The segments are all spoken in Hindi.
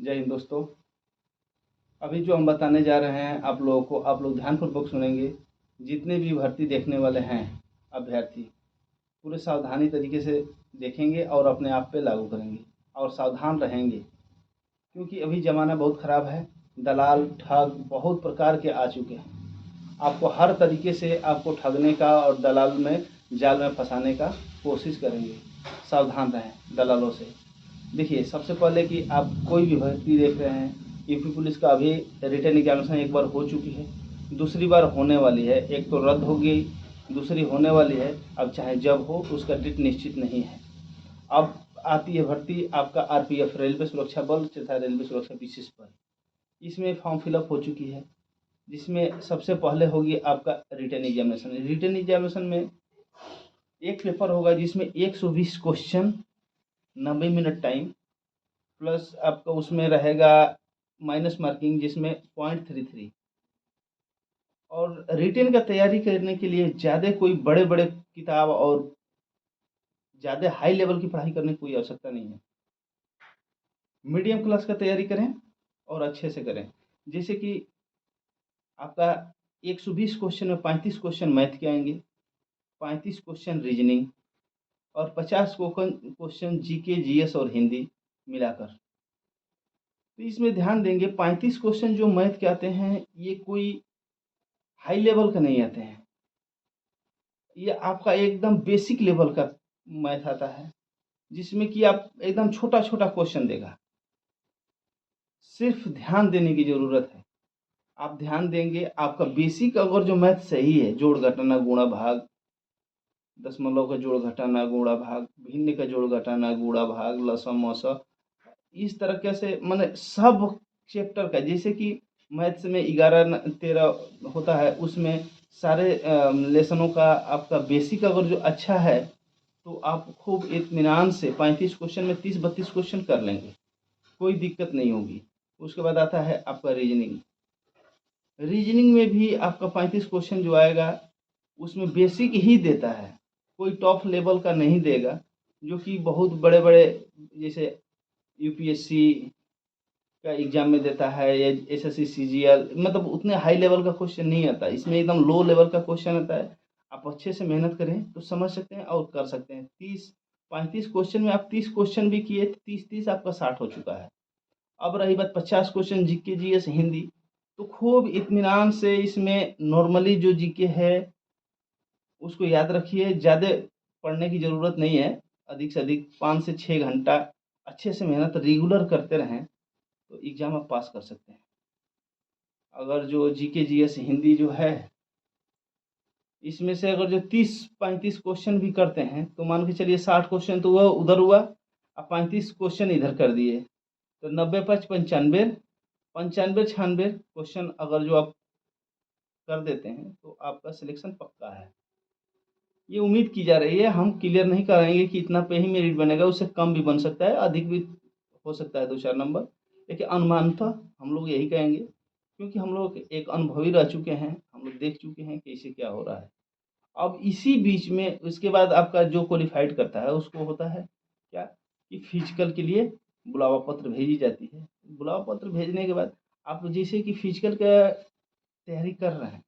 जय हिंद दोस्तों। अभी जो हम बताने जा रहे हैं आप लोगों को, आप लोग ध्यानपूर्वक सुनेंगे। जितने भी भर्ती देखने वाले हैं अभ्यर्थी, पूरे सावधानी तरीके से देखेंगे और अपने आप पे लागू करेंगे और सावधान रहेंगे, क्योंकि अभी ज़माना बहुत ख़राब है। दलाल ठग बहुत प्रकार के आ चुके हैं। आपको हर तरीके से आपको ठगने का और दलाल में जाल में फंसाने का कोशिश करेंगे। सावधान रहें दलालों से। देखिए, सबसे पहले कि आप कोई भी भर्ती देख रहे हैं, यूपी पुलिस का अभी रिटन एग्जामिनेशन एक बार हो चुकी है, दूसरी बार होने वाली है। एक तो रद्द हो गई, दूसरी होने वाली है। अब चाहे जब हो, उसका डेट निश्चित नहीं है। अब आती है भर्ती आपका आरपीएफ, रेलवे सुरक्षा बल तथा रेलवे सुरक्षा विशेष पर। इसमें फॉर्म फिलअप हो चुकी है, जिसमें सबसे पहले होगी आपका रिटन एग्जामिनेशन। रिटन एग्जामिनेशन में एक पेपर होगा जिसमें 120 क्वेश्चन, 90 मिनट टाइम, प्लस आपका उसमें रहेगा माइनस मार्किंग जिसमें 0.33। और रिटेन का तैयारी करने के लिए ज़्यादा कोई बड़े बड़े किताब और ज़्यादा हाई लेवल की पढ़ाई करने की कोई आवश्यकता नहीं है। मीडियम क्लास का तैयारी करें और अच्छे से करें। जैसे कि आपका 120 क्वेश्चन में 35 क्वेश्चन मैथ के आएंगे, 35 क्वेश्चन रीजनिंग और 50 क्वेश्चन जीके जीएस और हिंदी मिलाकर। तो इसमें ध्यान देंगे 35 क्वेश्चन जो मैथ के आते हैं, ये कोई हाई लेवल का नहीं आते हैं। ये आपका एकदम बेसिक लेवल का मैथ आता है, जिसमें कि आप एकदम छोटा छोटा क्वेश्चन देगा। सिर्फ ध्यान देने की ज़रूरत है। आप ध्यान देंगे, आपका बेसिक अगर जो मैथ सही है, जोड़ घटाना गुणा भाग, दशमलव का जोड़ घटाना गुणा भाग, भिन्न का जोड़ घटाना गुणा भाग, लसम मसम, इस तरह से माने सब चैप्टर का, जैसे कि मैथ्स में 11-13 होता है, उसमें सारे लेसनों का आपका बेसिक अगर जो अच्छा है, तो आप खूब इत्मीनान से 35 क्वेश्चन में 30-32 क्वेश्चन कर लेंगे, कोई दिक्कत नहीं होगी। उसके बाद आता है आपका रीजनिंग। रीजनिंग में भी आपका 35 क्वेश्चन जो आएगा, उसमें बेसिक ही देता है, कोई टॉप लेवल का नहीं देगा, जो कि बहुत बड़े बड़े जैसे यूपीएससी का एग्जाम में देता है या एसएससी सीजीएल, मतलब उतने हाई लेवल का क्वेश्चन नहीं आता। इसमें एकदम लो लेवल का क्वेश्चन आता है। आप अच्छे से मेहनत करें तो समझ सकते हैं और कर सकते हैं। 35 क्वेश्चन में आप 30 क्वेश्चन भी किए, 30-30 आपका 60 हो चुका है। अब रही बात 50 क्वेश्चन जीके जीएस हिंदी, तो खूब इत्मीनान से इसमें नॉर्मली जो जीके है उसको याद रखिए। ज़्यादा पढ़ने की ज़रूरत नहीं है, अधिक से अधिक 5 से 6 घंटा अच्छे से मेहनत रेगुलर करते रहें तो एग्ज़ाम आप पास कर सकते हैं। अगर जो जीके जीएस हिंदी जो है, इसमें से अगर जो 30-35 क्वेश्चन भी करते हैं, तो मान के चलिए 60 क्वेश्चन तो वह उधर हुआ, अब 35 क्वेश्चन इधर कर दिए, तो 90-5 = 95, 95-96 क्वेश्चन अगर जो आप कर देते हैं तो आपका सिलेक्शन पक्का है। ये उम्मीद की जा रही है। हम क्लियर नहीं कराएंगे कि इतना पे ही मेरिट बनेगा, उससे कम भी बन सकता है, अधिक भी हो सकता है 2-4 नंबर, लेकिन अनुमानतः हम लोग यही कहेंगे, क्योंकि हम लोग एक अनुभवी रह चुके हैं, हम लोग देख चुके हैं कि इसे क्या हो रहा है। अब इसी बीच में उसके बाद आपका जो क्वालिफाइड करता है उसको होता है क्या, कि फिजिकल के लिए बुलावा पत्र भेजी जाती है। बुलावा पत्र भेजने के बाद आप जैसे कि फिजिकल का तैयारी कर रहे हैं,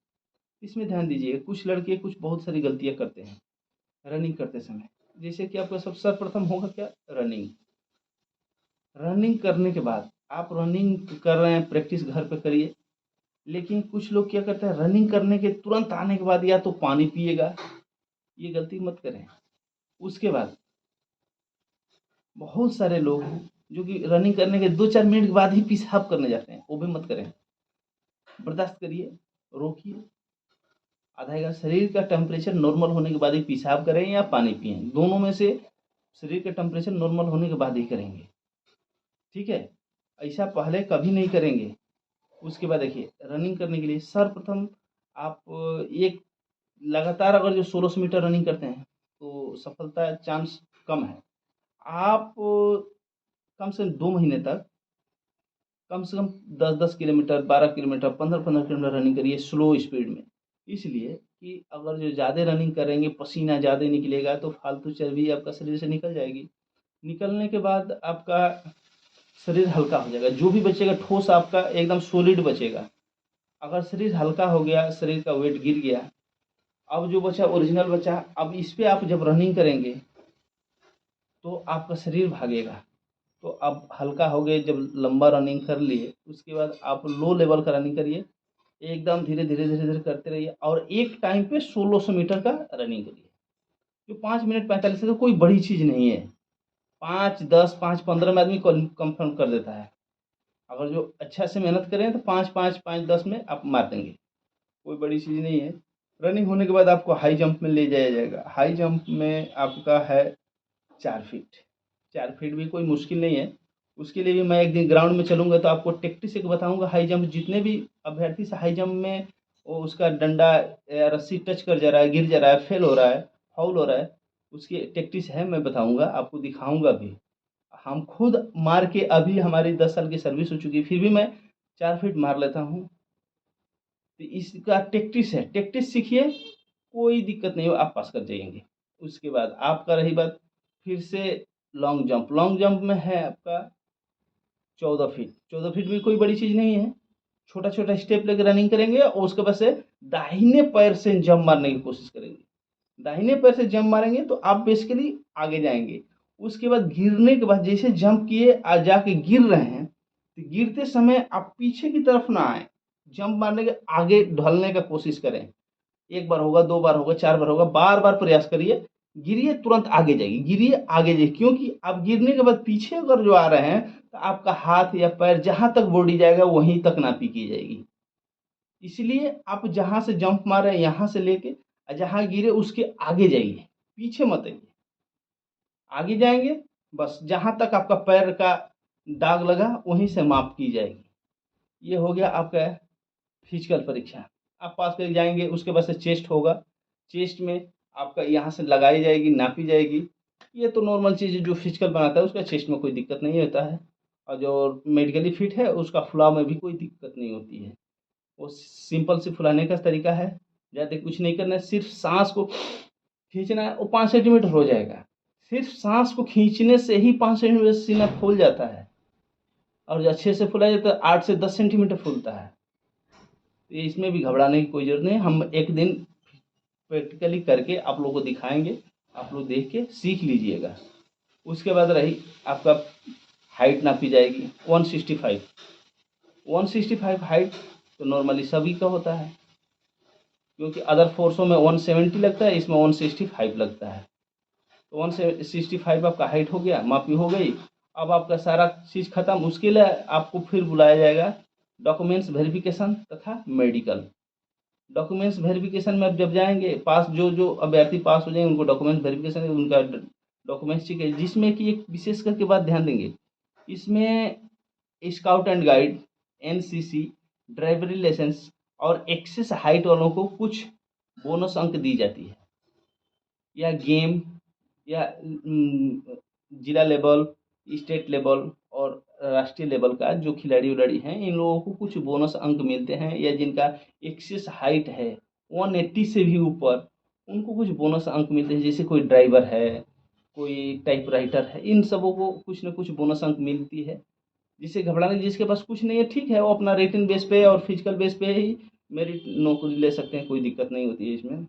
इसमें ध्यान दीजिए। कुछ लड़के कुछ बहुत सारी गलतियां करते हैं रनिंग करते समय। जैसे कि आपका सब सर्वप्रथम होगा क्या, रनिंग। रनिंग करने के बाद आप रनिंग कर रहे हैं, प्रैक्टिस घर पे करिए। लेकिन कुछ लोग क्या करते हैं, रनिंग करने के तुरंत आने के बाद या तो पानी पिएगा, ये गलती मत करें। उसके बाद बहुत सारे लोग हैं जो कि रनिंग करने के 2-4 मिनट के बाद ही पेशाब करने जाते हैं, वो भी मत करें। बर्दाश्त करिए, रोकिए, आधा 1 घंटा शरीर का टेम्परेचर नॉर्मल होने के बाद ही पेशाब करें या पानी पिएँ, दोनों में से शरीर का टेम्परेचर नॉर्मल होने के बाद ही करेंगे, ठीक है? ऐसा पहले कभी नहीं करेंगे। उसके बाद देखिए, रनिंग करने के लिए सर्वप्रथम आप एक लगातार अगर जो 1600 मीटर रनिंग करते हैं, तो सफलता चांस कम है। आप कम से कम 2 महीने तक कम से कम 10-10 किलोमीटर, 12 किलोमीटर, 15-15 किलोमीटर रनिंग करिए स्लो स्पीड में। इसलिए कि अगर जो ज़्यादा रनिंग करेंगे, पसीना ज़्यादा निकलेगा तो फालतू चर्बी आपका शरीर से निकल जाएगी। निकलने के बाद आपका शरीर हल्का हो जाएगा, जो भी बचेगा ठोस आपका एकदम सॉलिड बचेगा। अगर शरीर हल्का हो गया, शरीर का वेट गिर गया, अब जो बचा ओरिजिनल बचा, अब इस पे आप जब रनिंग करेंगे तो आपका शरीर भागेगा। तो आप हल्का हो गए, जब लंबा रनिंग कर लिए उसके बाद आप लो लेवल का रनिंग करिए, एकदम धीरे धीरे धीरे धीरे करते रहिए और एक टाइम पे 1600 मीटर का रनिंग करिए। जो 5 मिनट 45 सेकंड कोई बड़ी चीज़ नहीं है, 5-10 5-15 में आदमी कंफर्म कर देता है। अगर जो अच्छा से मेहनत करें तो 5-5 5-10 में आप मार देंगे, कोई बड़ी चीज़ नहीं है। रनिंग होने के बाद आपको हाई जंप में ले जाया जाएगा। हाई जंप में आपका है 4 फीट। 4 फीट भी कोई मुश्किल नहीं है। उसके लिए भी मैं एक दिन ग्राउंड में चलूँगा तो आपको टेक्टिक्स एक बताऊँगा। हाई जंप जितने भी अभ्यर्थी से हाई जंप में वो उसका डंडा या रस्सी टच कर जा रहा है, गिर जा रहा है, फेल हो रहा है, फाउल हो रहा है, उसकी टेक्टिक्स है, मैं बताऊँगा, आपको दिखाऊँगा भी। हम खुद मार के अभी हमारी 10 साल की सर्विस हो चुकी है, फिर भी मैं 4 फीट मार लेता हूँ। तो इसका टेक्टिक्स है, टेक्टिक्स सीखिए, कोई दिक्कत नहीं हो, आप पास कर जाएँगे। उसके बाद आपका रही बात फिर से लॉन्ग जंप। लॉन्ग जंप में है आपका 14 फीट। 14 फीट भी कोई बड़ी चीज़ नहीं है। छोटा-छोटा स्टेप लेके रनिंग करेंगे और उसके बाद से दाहिने पैर से जंप मारने की कोशिश करेंगे। दाहिने पैर से जंप मारेंगे तो आप बेसिकली आगे जाएँगे। उसके बाद गिरने के बाद जैसे जंप किए जाके गिर रहे हैं, तो गिरते समय आप पीछे की तरफ ना आएँ। जंप मारने के आगे ढलने का कोशिश करें। 1 बार होगा, 2 बार होगा, 4 बार होगा, बार-बार प्रयास करिए। गिरिए तुरंत आगे जाइए, गिरिए आगे जाइए, क्योंकि आप गिरने के बाद पीछे अगर जो आ रहे हैं, तो आपका हाथ या पैर जहाँ तक बॉडी जाएगा वहीं तक नापी की जाएगी। इसलिए आप जहाँ से जंप मारे हैं यहाँ से लेके जहाँ गिरे उसके आगे जाइए, पीछे मत आइए। आगे जाएँगे, बस जहाँ तक आपका पैर का दाग लगा वहीं से माप की जाएगी। ये हो गया आपका फिजिकल परीक्षा। आप पास करके जाएँगे, उसके बाद से चेस्ट होगा। चेस्ट में आपका यहाँ से लगाई जाएगी, नापी जाएगी। ये तो नॉर्मल चीज़ है, जो फिजिकल बनाता है उसका चेस्ट में कोई दिक्कत नहीं होता है और जो मेडिकली फिट है उसका फुलाव में भी कोई दिक्कत नहीं होती है। वो सिंपल से फुलाने का तरीका है, ज़्यादा कुछ नहीं करना है, सिर्फ़ साँस को खींचना है, वो 5 सेंटीमीटर हो जाएगा। सिर्फ़ साँस को खींचने से ही 5 सेंटीमीटर सीना फूल जाता है और अच्छे से फुलाया जाता है 8 से 10 सेंटीमीटर फूलता है। तो इसमें भी घबराने की कोई ज़रूरत नहीं है। हम एक दिन प्रैक्टिकली करके आप लोगों को दिखाएँगे, आप लोग देख के सीख लीजिएगा। उसके बाद रही आपका हाइट नापी जाएगी 165। 165 हाइट तो नॉर्मली सभी का होता है, क्योंकि अदर फोर्सों में 170 लगता है, इसमें 165 लगता है। तो 165 आपका हाइट हो गया, मापी हो गई। अब आपका सारा चीज़ खत्म, उसके लिए आपको फिर बुलाया जाएगा डॉक्यूमेंट्स वेरिफिकेशन तथा मेडिकल। डॉक्यूमेंट्स वेरिफिकेशन में आप जब जाएँगे, पास जो अभ्यर्थी पास हो जाएँगे उनको डॉक्यूमेंट्स वेरिफिकेशन उनका डॉक्यूमेंट्स चाहिए, जिसमें कि एक विशेष करके बात ध्यान देंगे। इसमें scout and guide, NCC, driving licence और एक्सेस हाइट वालों को कुछ बोनस अंक दी जाती है, या गेम या जिला लेवल, स्टेट लेवल और राष्ट्रीय लेवल का जो खिलाड़ी-विलाड़ी हैं, इन लोगों को कुछ बोनस अंक मिलते हैं, या जिनका एक्सेस हाइट है 180 से भी ऊपर, उनको कुछ बोनस अंक मिलते हैं। जैसे कोई ड्राइवर है, कोई टाइपराइटर है, इन सबों को कुछ न कुछ बोनस अंक मिलती है। जिससे घबराने की, जिसके पास कुछ नहीं है ठीक है, वो अपना रिटन बेस पे और फिजिकल बेस पे ही मेरिट नौकरी ले सकते हैं, कोई दिक्कत नहीं होती है इसमें।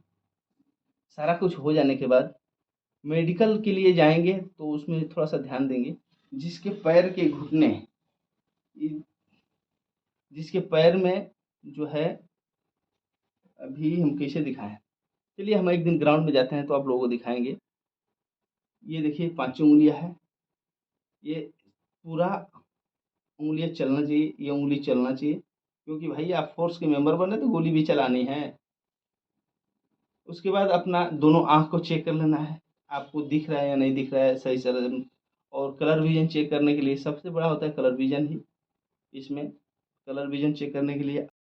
सारा कुछ हो जाने के बाद मेडिकल के लिए जाएँगे तो उसमें थोड़ा-सा ध्यान देंगे। जिसके पैर के घुटने इ जिसके पैर में जो है, अभी हम कैसे दिखाएँ? चलिए हम एक दिन ग्राउंड में जाते हैं तो आप लोगों को दिखाएँगे। ये देखिए पाँचों उँगलियाँ हैं, ये पूरा उँगलियाँ चलना चाहिए, ये उँगली चलना चाहिए, क्योंकि भाई आप फ़ोर्स के मेंबर बने तो गोली भी चलानी है। उसके बाद अपना दोनों आँख को चेक कर लेना है, आपको दिख रहा है या नहीं दिख रहा है सही से। और कलर विज़न चेक करने के लिए सबसे बड़ा होता है कलर विज़न ही। इसमें कलर विज़न चेक करने के लिए